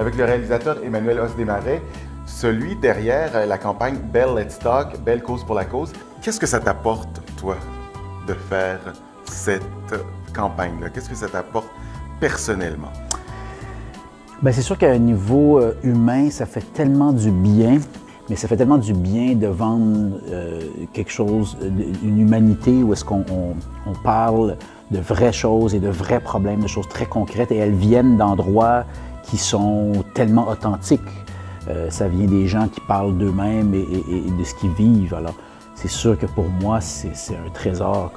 avec le réalisateur Emmanuel Os-Desmarais, celui derrière la campagne Belle Let's Talk, Belle cause pour la cause. Qu'est-ce que ça t'apporte, toi, de faire cette campagne-là? Qu'est-ce que ça t'apporte personnellement? Bien, c'est sûr qu'à un niveau humain, ça fait tellement du bien, mais ça fait tellement du bien de vendre quelque chose, une humanité où est-ce qu'on parle de vraies choses et de vrais problèmes, de choses très concrètes, et elles viennent d'endroits qui sont tellement authentiques. Ça vient des gens qui parlent d'eux-mêmes et de ce qu'ils vivent. Alors, c'est sûr que pour moi, c'est un trésor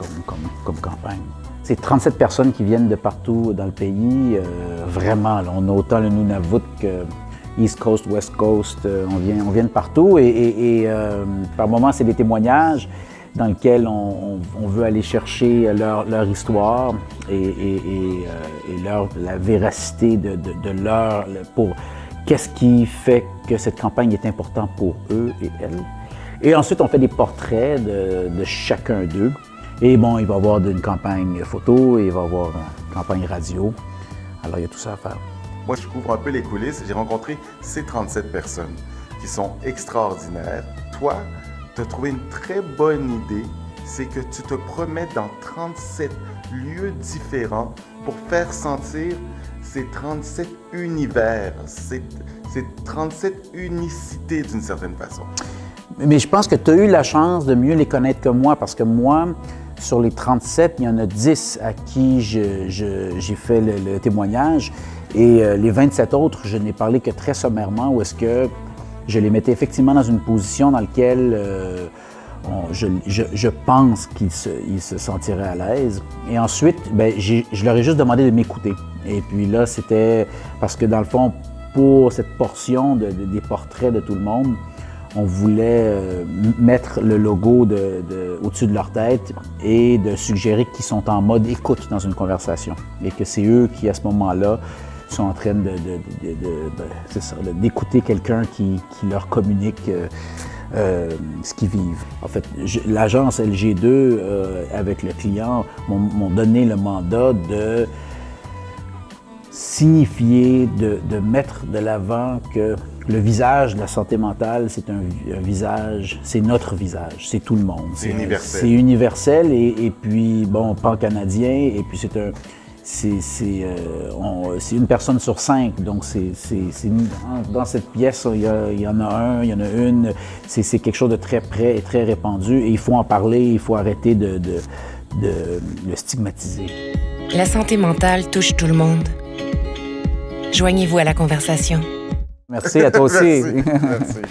comme campagne. C'est 37 personnes qui viennent de partout dans le pays. Vraiment, là, on a autant le Nunavut que East Coast, West Coast. On vient de partout et par moments, c'est des témoignages dans lesquels on veut aller chercher leur histoire et la véracité de leur... pour qu'est-ce qui fait que cette campagne est importante pour eux et elles. Et ensuite, on fait des portraits de chacun d'eux. Et bon, il va y avoir une campagne photo et il va y avoir une campagne radio. Alors, il y a tout ça à faire. Moi, je couvre un peu les coulisses. J'ai rencontré ces 37 personnes qui sont extraordinaires. Toi, tu as trouvé une très bonne idée. C'est que tu te promets dans 37 lieux différents pour faire sentir ces 37 univers, ces 37 unicités d'une certaine façon. Mais je pense que tu as eu la chance de mieux les connaître que moi, parce que moi, sur les 37, il y en a 10 à qui j'ai fait le témoignage, et les 27 autres, je n'ai parlé que très sommairement, où est-ce que je les mettais effectivement dans une position dans laquelle je pense qu'ils se sentiraient à l'aise. Et ensuite, bien, je leur ai juste demandé de m'écouter. Et puis là, c'était parce que dans le fond, pour cette portion des portraits de tout le monde, on voulait mettre le logo au-dessus de leur tête et de suggérer qu'ils sont en mode écoute dans une conversation. Et que c'est eux qui, à ce moment-là, sont en train d'écouter quelqu'un qui leur communique ce qu'ils vivent. En fait, l'agence LG2, avec le client, m'ont donné le mandat de signifier, de mettre de l'avant que le visage de la santé mentale, c'est un visage, c'est notre visage, c'est tout le monde. C'est universel. C'est universel et puis, bon, pan-canadien, et puis c'est une personne sur 5, donc dans cette pièce, il y en a un, il y en a une, c'est quelque chose de très près et très répandu, et il faut en parler, il faut arrêter de le stigmatiser. La santé mentale touche tout le monde. Joignez-vous à la conversation. Merci à toi aussi. Merci.